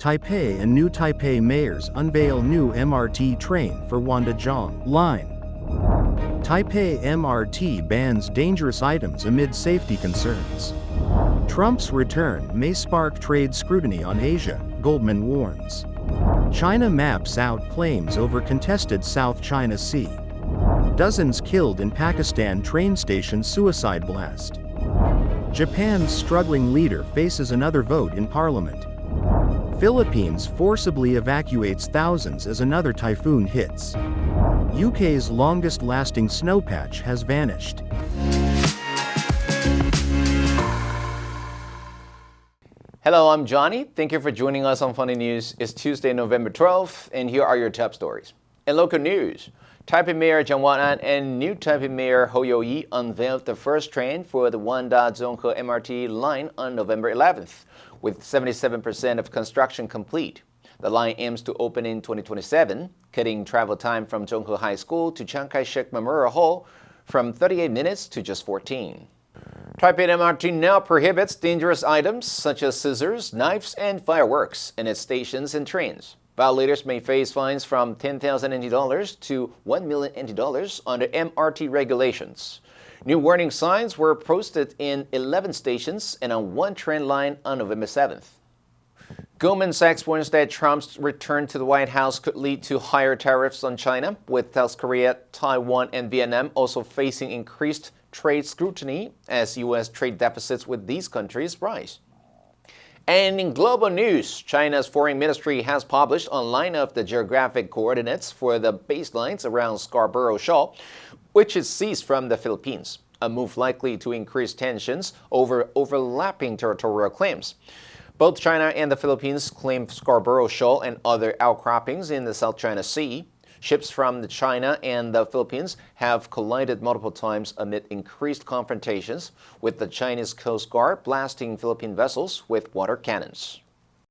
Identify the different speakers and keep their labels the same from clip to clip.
Speaker 1: Taipei and New Taipei mayors unveil new MRT train for Wanda-Zhonghe line. Taipei MRT bans dangerous items amid safety concerns. Trump's return may spark trade scrutiny on Asia, Goldman warns. China maps out claims over contested South China Sea. Dozens killed in Pakistan train station suicide blast. Japan's struggling leader faces another vote in parliament. Philippines forcibly evacuates thousands as another typhoon hits. UK's longest-lasting snowpatch has vanished.
Speaker 2: Hello, I'm Johnny. Thank you for joining us on Funday News. It's Tuesday, November 12th, and here are your top stories. In local news, Taipei Mayor Jiang Wan'an and new Taipei Mayor Hou You-yi unveiled the first train for the Wanda-Zhonghe MRT line on November 11th, with 77% of construction complete. The line aims to open in 2027, cutting travel time from Zhonghe High School to Chiang Kai-shek Memorial Hall from 38 minutes to just 14. Taipei MRT now prohibits dangerous items such as scissors, knives, and fireworks in its stations and trains. Violators may face fines from 10,000 NT dollars to 1 million NT dollars under MRT regulations. New warning signs were posted in 11 stations and on one train line on November 7th. Goldman Sachs warns that Trump's return to the White House could lead to higher tariffs on China, with South Korea, Taiwan, and Vietnam also facing increased trade scrutiny as U.S. trade deficits with these countries rise. And in global news, China's foreign ministry has published online of the geographic coordinates for the baselines around Scarborough Shoal, which is seized from the Philippines, a move likely to increase tensions over overlapping territorial claims. Both China and the Philippines claim Scarborough Shoal and other outcroppings in the South China Sea. Ships from China and the Philippines have collided multiple times amid increased confrontations, with the Chinese Coast Guard blasting Philippine vessels with water cannons.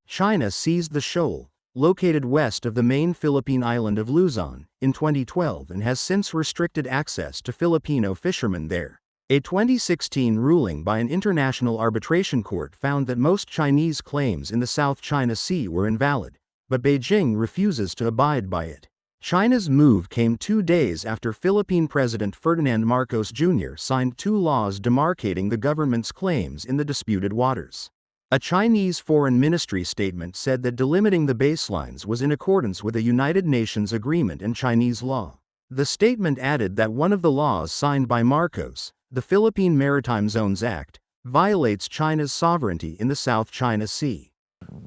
Speaker 1: China seized the shoal, located west of the main Philippine island of Luzon, in 2012 and has since restricted access to Filipino fishermen there. A 2016 ruling by an international arbitration court found that most Chinese claims in the South China Sea were invalid, but Beijing refuses to abide by it. China's move came 2 days after Philippine President Ferdinand Marcos Jr. signed 2 laws demarcating the government's claims in the disputed waters. A Chinese Foreign Ministry statement said that delimiting the baselines was in accordance with a United Nations agreement and Chinese law. The statement added that one of the laws signed by Marcos, the Philippine Maritime Zones Act, violates China's sovereignty in the South China Sea.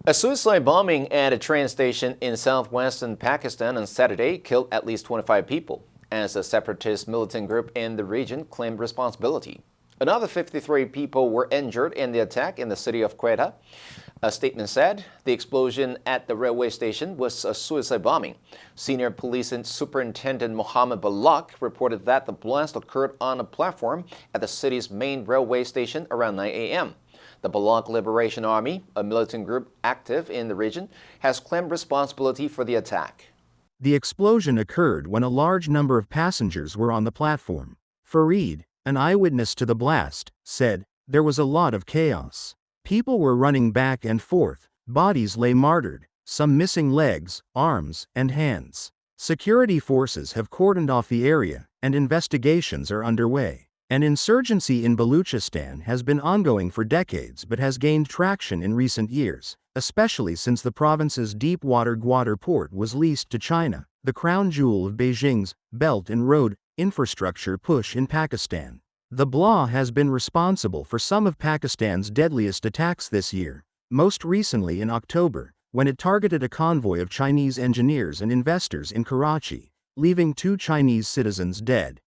Speaker 2: A suicide bombing at a train station in southwestern Pakistan on Saturday killed at least 25 people, as a separatist militant group in the region claimed responsibility. Another 53 people were injured in the attack in the city of Quetta. A statement said the explosion at the railway station was a suicide bombing. Senior Police Superintendent Mohammed Balak reported that the blast occurred on a platform at the city's main railway station around 9 a.m. The Balak Liberation Army, a militant group active in the region, has claimed responsibility for the attack.
Speaker 1: The explosion occurred when a large number of passengers were on the platform. Fareed, an eyewitness to the blast, said, "There was a lot of chaos. People were running back and forth, bodies lay martyred, some missing legs, arms, and hands. Security forces have cordoned off the area, and investigations are underway." An insurgency in Baluchistan has been ongoing for decades but has gained traction in recent years, especially since the province's deep-water Gwadar port was leased to China, the crown jewel of Beijing's Belt and Road infrastructure push in Pakistan. The BLA has been responsible for some of Pakistan's deadliest attacks this year, most recently in October, when it targeted a convoy of Chinese engineers and investors in Karachi, leaving 2 Chinese citizens dead.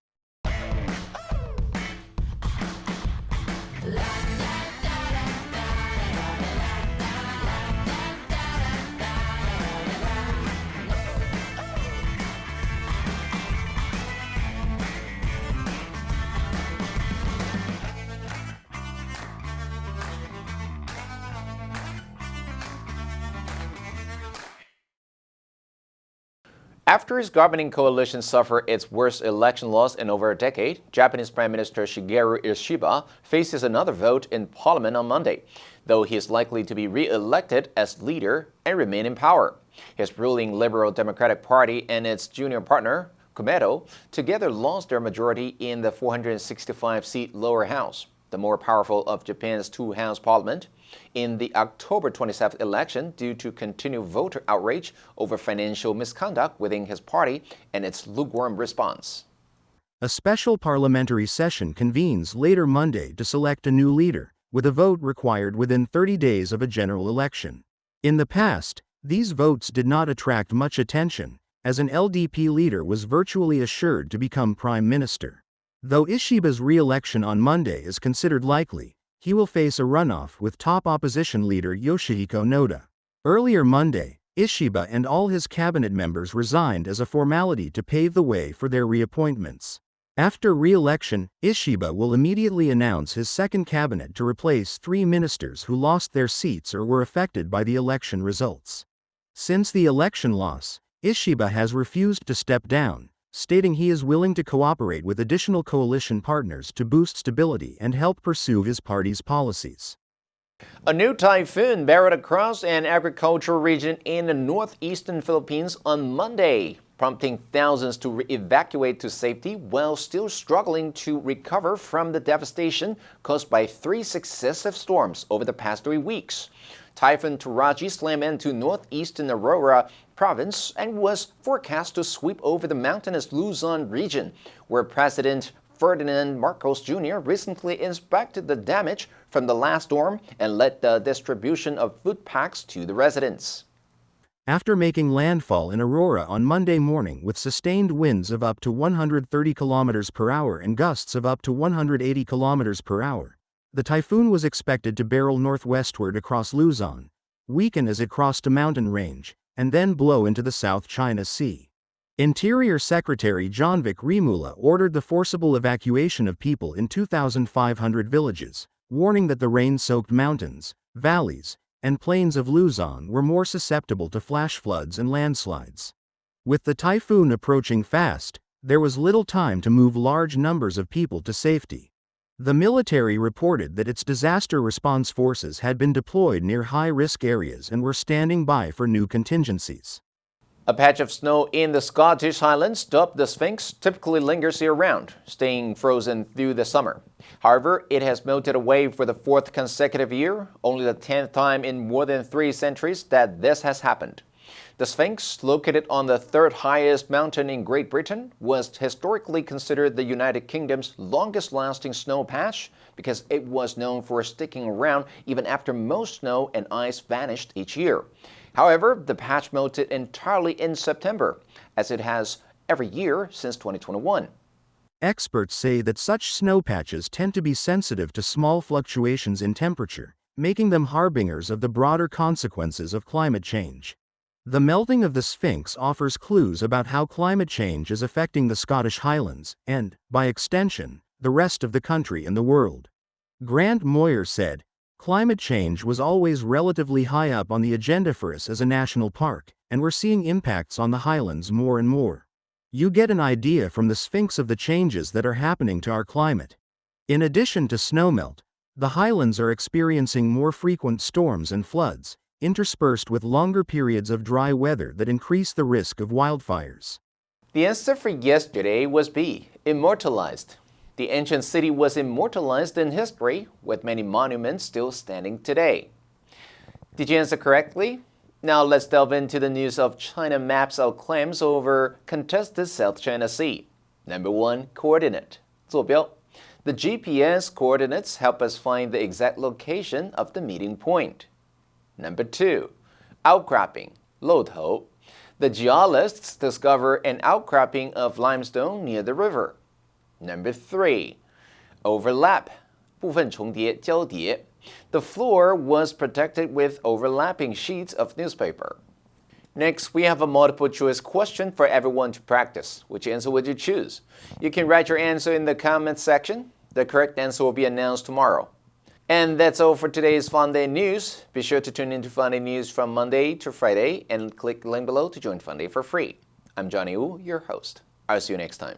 Speaker 2: After his governing coalition suffered its worst election loss in over a decade, Japanese Prime Minister Shigeru Ishiba faces another vote in parliament on Monday, though he is likely to be re-elected as leader and remain in power. His ruling Liberal Democratic Party and its junior partner, Komeito, together lost their majority in the 465-seat lower house, the more powerful of Japan's two-house parliament, in the October 27th election due to continued voter outrage over financial misconduct within his party and its lukewarm response.
Speaker 1: A special parliamentary session convenes later Monday to select a new leader, with a vote required within 30 days of a general election. In the past, these votes did not attract much attention, as an LDP leader was virtually assured to become prime minister. Though Ishiba's re-election on Monday is considered likely, he will face a runoff with top opposition leader Yoshihiko Noda. Earlier Monday, Ishiba and all his cabinet members resigned as a formality to pave the way for their reappointments. After re-election, Ishiba will immediately announce his second cabinet to replace 3 ministers who lost their seats or were affected by the election results. Since the election loss, Ishiba has refused to step down, stating he is willing to cooperate with additional coalition partners to boost stability and help pursue his party's policies.
Speaker 2: A new typhoon barreled across an agricultural region in the northeastern Philippines on Monday, prompting thousands to evacuate to safety while still struggling to recover from the devastation caused by 3 successive storms over the past 3 weeks. Typhoon Taraji slammed into northeastern Aurora province and was forecast to sweep over the mountainous Luzon region, where President Ferdinand Marcos Jr. recently inspected the damage from the last storm and led the distribution of food packs to the residents.
Speaker 1: After making landfall in Aurora on Monday morning with sustained winds of up to 130 km per hour and gusts of up to 180 km per hour, the typhoon was expected to barrel northwestward across Luzon, weaken as it crossed a mountain range, and then blow into the South China Sea. Interior Secretary Johnvic Rimula ordered the forcible evacuation of people in 2,500 villages, warning that the rain-soaked mountains, valleys, and plains of Luzon were more susceptible to flash floods and landslides. With the typhoon approaching fast, there was little time to move large numbers of people to safety. The military reported that its disaster response forces had been deployed near high-risk areas and were standing by for new contingencies.
Speaker 2: A patch of snow in the Scottish Highlands dubbed the Sphinx typically lingers year-round, staying frozen through the summer. However, it has melted away for the 4th consecutive year, only the 10th time in more than 3 centuries that this has happened. The Sphinx, located on the 3rd highest mountain in Great Britain, was historically considered the United Kingdom's longest-lasting snow patch because it was known for sticking around even after most snow and ice vanished each year. However, the patch melted entirely in September, as it has every year since 2021.
Speaker 1: Experts say that such snow patches tend to be sensitive to small fluctuations in temperature, making them harbingers of the broader consequences of climate change. The melting of the Sphinx offers clues about how climate change is affecting the Scottish Highlands and, by extension, the rest of the country and the world. Grant Moyer said, "Climate change was always relatively high up on the agenda for us as a national park, and we're seeing impacts on the Highlands more and more. You get an idea from the Sphinx of the changes that are happening to our climate. In addition to snowmelt, the Highlands are experiencing more frequent storms and floods, interspersed with longer periods of dry weather that increase the risk of wildfires."
Speaker 2: The answer for yesterday was B, immortalized. The ancient city was immortalized in history, with many monuments still standing today. Did you answer correctly? Now let's delve into the news of China maps out claims over contested South China Sea. Number 1, coordinate, 坐标. The GPS coordinates help us find the exact location of the meeting point. Number 2, outcropping, 漏头. The geologists discover an outcropping of limestone near the river. Number 3, overlap, 部分重叠交叠. The floor was protected with overlapping sheets of newspaper. Next, we have a multiple choice question for everyone to practice. Which answer would you choose? You can write your answer in the comments section. The correct answer will be announced tomorrow. And that's all for today's Funday news. Be sure to tune into Funday news from Monday to Friday and click the link below to join Funday for free. I'm Johnny Wu, your host. I'll see you next time.